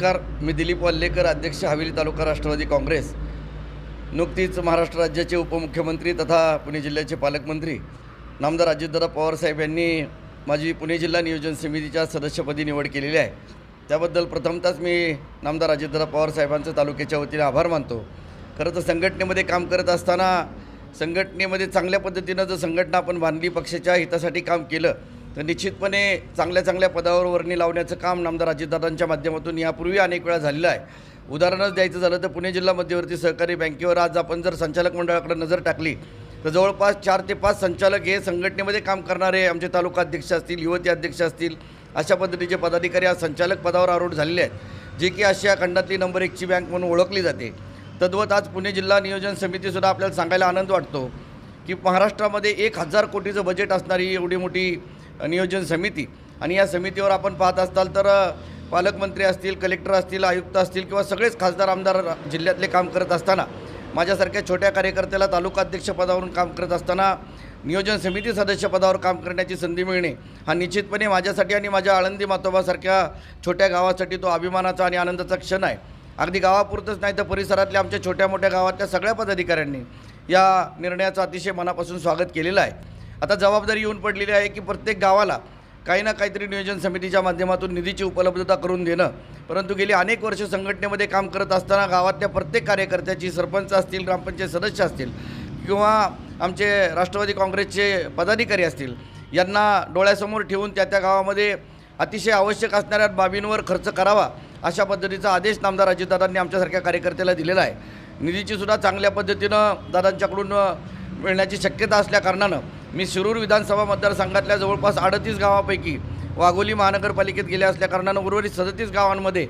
नमस्कार, मी दिलीप वाल्लेकर, अध्यक्ष हवेली तालुका राष्ट्रवादी काँग्रेस। नुकतीच महाराष्ट्र राज्याचे उपमुख्यमंत्री तथा पुणे जिल्ह्याचे पालकमंत्री नामदार अजितदादा पवार साहेब यांनी माझी पुणे जिल्हा नियोजन समितीच्या सदस्यपदी निवड केलेली आहे। त्याबद्दल प्रथमतःच मी नामदार अजितदादा पवार साहेबांचे तालुक्याच्या वतीने आभार मानतो। खरं तर संघटनेमध्ये काम करत असताना संघटनेमध्ये चांगल्या पद्धतीनं जर संघटना आपण बांधली, पक्षाच्या हितासाठी काम केलं तर निश्चितपणे चांगल्या पदावर वर्णी लावण्याचं काम नामदार अजितदादांच्या माध्यमातून यापूर्वी अनेक वेळा झालेलं आहे। उदाहरणच द्यायचं झालं तर पुणे जिल्हा मध्यवर्ती सहकारी बँकेवर आज आपण जर संचालक मंडळाकडे नजर टाकली तर जवळपास 4 ते 5 संचालक हे संघटनेमध्ये काम करणारे आमचे तालुका अध्यक्ष असतील, युवती अध्यक्ष असतील, अशा पद्धतीचे पदाधिकारी आज संचालक पदावर आरूढ झालेले आहेत, जे की आशिया खंडातली नंबर 1ची बँक म्हणून ओळखली जाते। तद्वत आज पुणे जिल्हा नियोजन समितीसुद्धा आपल्याला सांगायला आनंद वाटतो की महाराष्ट्रामध्ये 1000 कोटीचं बजेट असणारी एवढी मोठी नियोजन समिती, आणि या समितीवर आपण पाहत असाल तर पालकमंत्री असतील, कलेक्टर असतील, आयुक्त असतील किंवा सगळेच खासदार आमदार जिल्ह्यातले काम करत असताना माझ्यासारख्या छोट्या कार्यकर्त्याला तालुका अध्यक्षपदावरून काम करत असताना नियोजन समिती सदस्यपदावर काम करण्याची संधी मिळणे हा निश्चितपणे माझ्यासाठी आणि माझ्या आळंदी मातोबासारख्या छोट्या गावासाठी तो अभिमानाचा आणि आनंदाचा क्षण आहे। अगदी गावापुरतंच नाही तर परिसरातल्या आमच्या छोट्या मोठ्या गावातल्या सगळ्या पदाधिकाऱ्यांनी या निर्णयाचं अतिशय मनापासून स्वागत केलेलं आहे। आता जबाबदारी येऊन पडलेली आहे की प्रत्येक गावाला काही ना काहीतरी नियोजन समितीच्या माध्यमातून निधीची उपलब्धता करून देणं। परंतु गेली अनेक वर्ष संघटनेमध्ये काम करत असताना गावातल्या प्रत्येक कार्यकर्त्याची, सरपंच असतील, ग्रामपंचायत सदस्य असतील किंवा आमचे राष्ट्रवादी काँग्रेसचे पदाधिकारी असतील, यांना डोळ्यासमोर ठेवून त्या गावामध्ये अतिशय आवश्यक असणाऱ्या बाबींवर खर्च करावा अशा पद्धतीचा आदेश नामदार अजितदादांनी आमच्यासारख्या कार्यकर्त्याला दिलेला आहे। निधीचीसुद्धा चांगल्या पद्धतीनं दादांच्याकडून मिळण्याची शक्यता असल्याकारणानं मी शिरूर विधानसभा मतदारसंघातल्या जवळपास 38 गावापैकी वाघोली महानगरपालिकेत गेल्या असल्याकारणानं उर्वरित 37 गावांमध्ये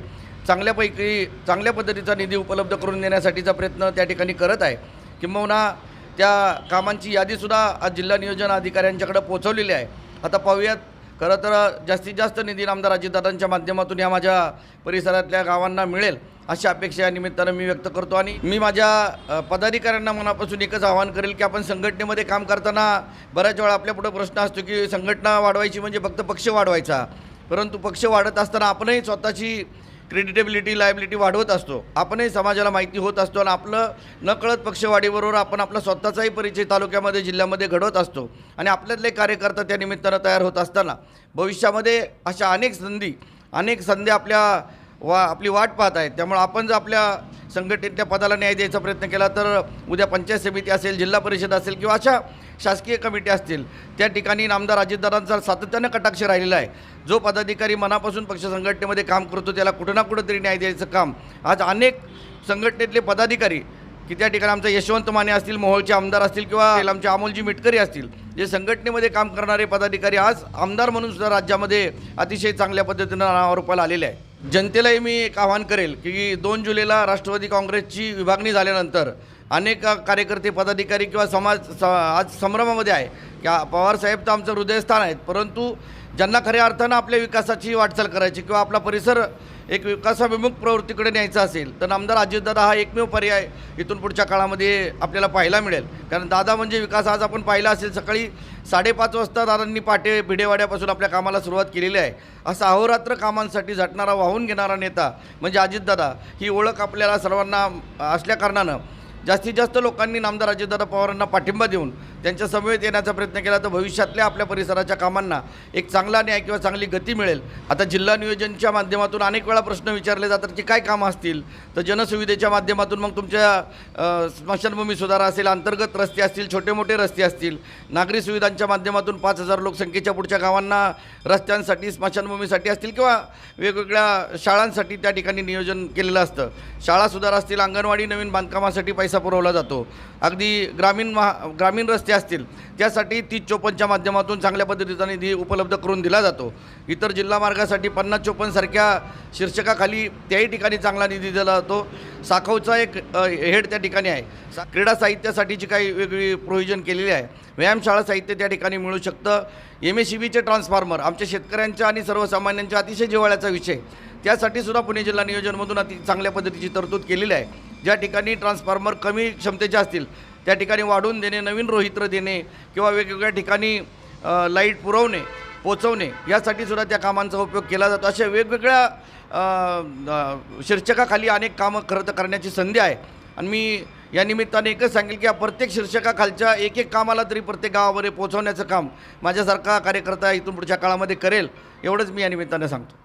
चांगल्या पद्धतीचा निधी उपलब्ध करून देण्यासाठीचा प्रयत्न त्या ठिकाणी करत आहे। किंबहुना त्या कामांची यादीसुद्धा आज जिल्हा नियोजन अधिकाऱ्यांच्याकडे पोहोचवलेली आहे। आता पाहूयात, खरं तर जास्तीत जास्त निधी नामदार अजितदादांच्या माध्यमातून या माझ्या परिसरातल्या गावांना मिळेल अशी अपेक्षा या निमित्तानं मी व्यक्त करतो। आणि मी माझ्या पदाधिकाऱ्यांना मनापासून एकच आवाहन करेल की आपण संघटनेमध्ये काम करताना बऱ्याच वेळा आपल्यापुढे प्रश्न असतो की संघटना वाढवायची म्हणजे फक्त पक्ष वाढवायचा, परंतु पक्ष वाढत असताना आपणही स्वतःची क्रेडिटेबिलिटी, लायबिलिटी वाढवत असतो, आपणही समाजाला माहिती होत असतो आणि आपलं नकळत पक्षवाढीबरोबर आपण आपला स्वतःचाही परिचय तालुक्यामध्ये, जिल्ह्यामध्ये घडवत असतो आणि आपल्यातले कार्यकर्ता त्या निमित्तानं तयार होत असताना भविष्यामध्ये अशा अनेक संधी आपली वाट पाहत आहेत। त्यामुळे आपण जर आपल्या संघटनेतल्या पदाला न्याय द्यायचा प्रयत्न केला तर उद्या पंचायत समिती असेल, जिल्हा परिषद असेल किंवा अशा शासकीय कमिटी असतील, त्या ठिकाणी नामदार अजितदादांचा सातत्यानं कटाक्ष राहिलेला आहे। जो पदाधिकारी मनापासून पक्ष संघटनेमध्ये काम करतो त्याला कुठं ना कुठं तरी न्याय द्यायचं काम आज अनेक संघटनेतले पदाधिकारी की त्या ठिकाणी आमचा यशवंत माने असतील, मोहोळचे आमदार असतील किंवा आमचे अमोलजी मिटकरी असतील, जे संघटनेमध्ये काम करणारे पदाधिकारी आज आमदार म्हणून सुद्धा राज्यामध्ये अतिशय चांगल्या पद्धतीनं नावारूपाला आलेले आहे। जनतेलाही मी एक आवाहन करेल की 2 जुलैला राष्ट्रवादी काँग्रेसची विभागणी झाल्यानंतर अनेक कार्यकर्ते, पदाधिकारी किंवा समाज आज संभ्रमामध्ये आहे की पवारसाहेब तर आमचं हृदयस्थान आहेत, परंतु ज्यांना खऱ्या अर्थानं आपल्या विकासाची वाटचाल करायची किंवा आपला परिसर एक विकासाभिमुख प्रवृत्तीकडे न्यायचा असेल तर नामदार अजितदादा हा एकमेव पर्याय इथून पुढच्या काळामध्ये आपल्याला पाहायला मिळेल। कारण दादा म्हणजे विकास। आज आपण पाहिला असेल सकाळी 5:30 वाजता दादांनी पाटे भिडेवाड्यापासून आपल्या कामाला सुरुवात केलेली आहे। असा अहोरात्र कामांसाठी झटणारा, वाहून घेणारा नेता म्हणजे अजितदादा ही ओळख आपल्याला सर्वांना असल्याकारणानं जास्तीत जास्त लोकांनी नामदार अजितदादा पवारांना पाठिंबा देऊन त्यांच्या समवेत येण्याचा प्रयत्न केला तर भविष्यातल्या आपल्या परिसराच्या कामांना एक चांगला न्याय किंवा चांगली गती मिळेल। आता जिल्हा नियोजनच्या माध्यमातून अनेक वेळा प्रश्न विचारले जातात की काय कामं असतील, तर जनसुविधेच्या माध्यमातून मग तुमच्या स्मशानभूमी सुधारा असेल, अंतर्गत रस्ते असतील, छोटे मोठे रस्ते असतील, नागरी सुविधांच्या माध्यमातून 5000 लोकसंख्येच्या पुढच्या गावांना रस्त्यांसाठी, स्मशानभूमीसाठी असतील किंवा वेगवेगळ्या शाळांसाठी त्या ठिकाणी नियोजन केलेलं असतं। शाळा सुधारा असतील, अंगणवाडी नवीन बांधकामासाठी पैसा पुरवला जातो, अगदी ग्रामीण रस्ते असतील त्यासाठी 3054च्या माध्यमातून चांगल्या पद्धतीचा निधी उपलब्ध करून दिला जातो। इतर जिल्हा मार्गासाठी 5054 सारख्या शीर्षकाखाली त्याही ठिकाणी चांगला निधी दिला जातो। साखवचा एक हेड त्या ठिकाणी आहे। क्रीडा साहित्यासाठीची काही वेगळी प्रोव्हिजन केलेली आहे। व्यायामशाळा साहित्य त्या ठिकाणी मिळू शकतं। MSEBचे ट्रान्सफॉर्मर आमच्या शेतकऱ्यांच्या आणि सर्वसामान्यांच्या अतिशय जिव्हाळ्याचा विषय, त्यासाठी सुद्धा पुणे जिल्हा नियोजनमधून चांगल्या पद्धतीची तरतूद केलेली आहे। ज्या ठिकाणी ट्रान्सफॉर्मर कमी क्षमतेचे असतील त्या ठिकाणी वाढवून देणे, नवीन रोहित्र देणे किंवा वेगवेगळ्या ठिकाणी लाईट पुरवणे पोचवणे यासाठी सुद्धा त्या कामांचा उपयोग केला जातो. अशा वेगवेगळ्या शीर्षकाखाली अनेक कामं खरं तर करण्याची संधी आहे आणि मी या निमित्ताने एकच सांगेल की या प्रत्येक शीर्षकाखालच्या एक एक कामाला तरी प्रत्येक गावामध्ये पोहोचवण्याचं काम माझ्यासारखा कार्यकर्ता इथून पुढच्या काळामध्ये करेल एवढंच मी या निमित्ताने सांगतो.